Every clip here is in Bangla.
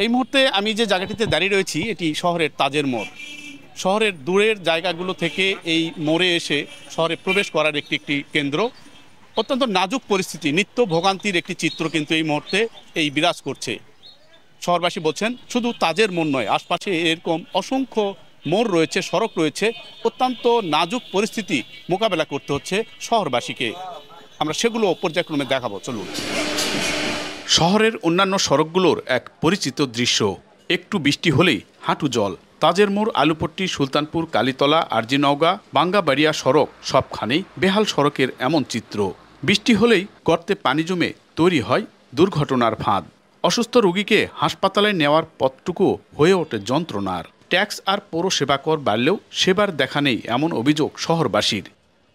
এই মুহূর্তে আমি যে জায়গাটিতে দাঁড়িয়ে রয়েছি এটি শহরের তাজের মোড়। শহরের দূরের জায়গাগুলো থেকে এই মোড়ে এসে শহরে প্রবেশ করার একটি কেন্দ্র। অত্যন্ত নাজুক পরিস্থিতি, নিত্য ভোগান্তির একটি চিত্র কিন্তু এই মুহূর্তে এই বিরাজ করছে। শহরবাসী বলছেন শুধু তাজের মোড় নয়, আশপাশে এরকম অসংখ্য মোড় রয়েছে, সড়ক রয়েছে, অত্যন্ত নাজুক পরিস্থিতি মোকাবেলা করতে হচ্ছে শহরবাসীকে। আমরা সেগুলো পর্যায়ক্রমে দেখাবো, চলুন। শহরের অন্যান্য সড়কগুলোর এক পরিচিত দৃশ্য, একটু বৃষ্টি হলেই হাঁটু জল। তাজের মোড়, আলুপট্টি, সুলতানপুর, কালীতলা, আরজিনওগাঁ, বাঙ্গাবাড়িয়া সড়ক সবখানেই বেহাল সড়কের এমন চিত্র। বৃষ্টি হলেই গর্তে পানি জমে তৈরি হয় দুর্ঘটনার ফাঁদ। অসুস্থ রোগীকে হাসপাতালে নেওয়ার পথটুকু হয়ে ওঠে যন্ত্রণার। ট্যাক্স আর পৌর সেবা কর বাড়লেও সেবার দেখা নেই এমন অভিযোগ শহরবাসীর।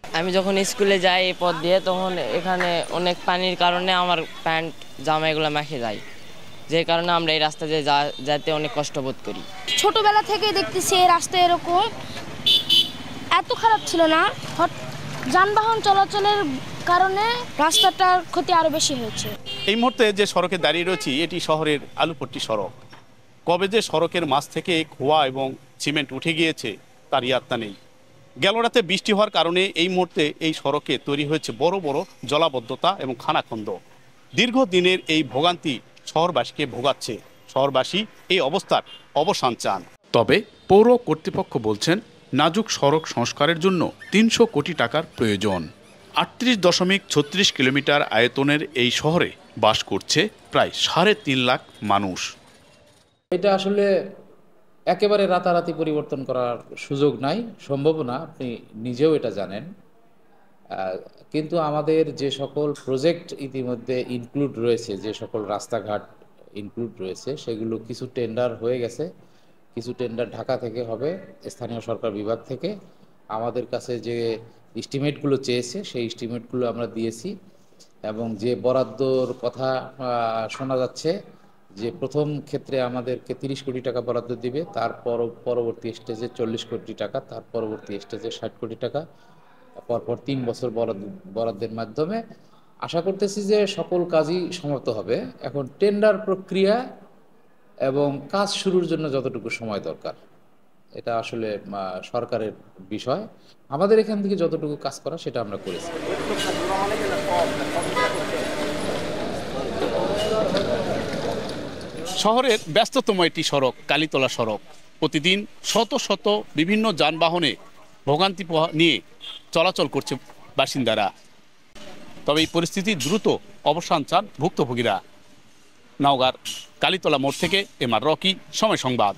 আমি যখন স্কুলে যাই এই পথ দিয়ে, তখন এখানে অনেক পানির কারণে আমার প্যান্ট জামা এগুলো মেখে যায়, যে কারণে আমরা এই রাস্তা দিয়ে যেতে অনেক কষ্ট বোধ করি। ছোটবেলা থেকে দেখতেছি এই রাস্তা এরকম, এত খারাপ ছিল না। যানবাহন চলাচলের কারণে রাস্তাটার ক্ষতি আরো বেশি হয়েছে। এই মুহূর্তে যে সড়কে দাঁড়িয়ে রয়েছি এটি শহরের আলুপট্টি সড়ক। কবে যে সড়কের মাছ থেকে খোয়া এবং সিমেন্ট উঠে গিয়েছে তার ইয়াত্তা নেই। গেল রাতে বৃষ্টি হওয়ার কারণে এই মুহূর্তে এই সড়কে তৈরি হয়েছে বড় বড় জলাবদ্ধতা এবং খানাখন্দ। দীর্ঘদিনের এই ভোগান্তি শহরবাসীকে ভোগাচ্ছে। শহরবাসী এই অবস্থার অবসান চান। তবে পৌর কর্তৃপক্ষ বলছেন নাজুক সড়ক সংস্কারের জন্য ৩০০ কোটি টাকার প্রয়োজন। ৩৮.৩৬ কিলোমিটার আয়তনের এই শহরে বাস করছে প্রায় ৩.৫ লাখ মানুষ। এটা আসলে একেবারে রাতারাতি পরিবর্তন করার সুযোগ নাই, সম্ভব না, আপনি নিজেও এটা জানেন। কিন্তু আমাদের যে সকল প্রজেক্ট ইতিমধ্যে ইনক্লুড রয়েছে, যে সকল রাস্তাঘাট ইনক্লুড রয়েছে, সেগুলো কিছু টেন্ডার হয়ে গেছে, কিছু টেন্ডার ঢাকা থেকে হবে, স্থানীয় সরকার বিভাগ থেকে। আমাদের কাছে যে এস্টিমেটগুলো চেয়েছে সেই এস্টিমেটগুলো আমরা দিয়েছি, এবং যে বরাদ্দর কথা শোনা যাচ্ছে যে প্রথম ক্ষেত্রে আমাদেরকে 30 কোটি টাকা বরাদ্দ দিবে, তার পরবর্তী স্টেজে 40 কোটি টাকা, তার পরবর্তী স্টেজে 60 কোটি টাকা, পরপর 3 বছর বরাদ্দের মাধ্যমে আশা করতেছি যে সকল কাজই সমাপ্ত হবে। এখন টেন্ডার প্রক্রিয়া এবং কাজ শুরুর জন্য যতটুকু সময় দরকার, এটা আসলে সরকারের বিষয়। আমাদের এখান থেকে যতটুকু কাজ করা সেটা আমরা করেছি। শহরের ব্যস্ততম একটি সড়ক কালীতলা সড়ক। প্রতিদিন শত শত বিভিন্ন যানবাহনে ভোগান্তি নিয়ে চলাচল করছে বাসিন্দারা। তবে এই পরিস্থিতি দ্রুত অবসান চান ভুক্তভোগীরা। নওগাঁর কালীতলা মোড় থেকে এম আর রকি, সময় সংবাদ।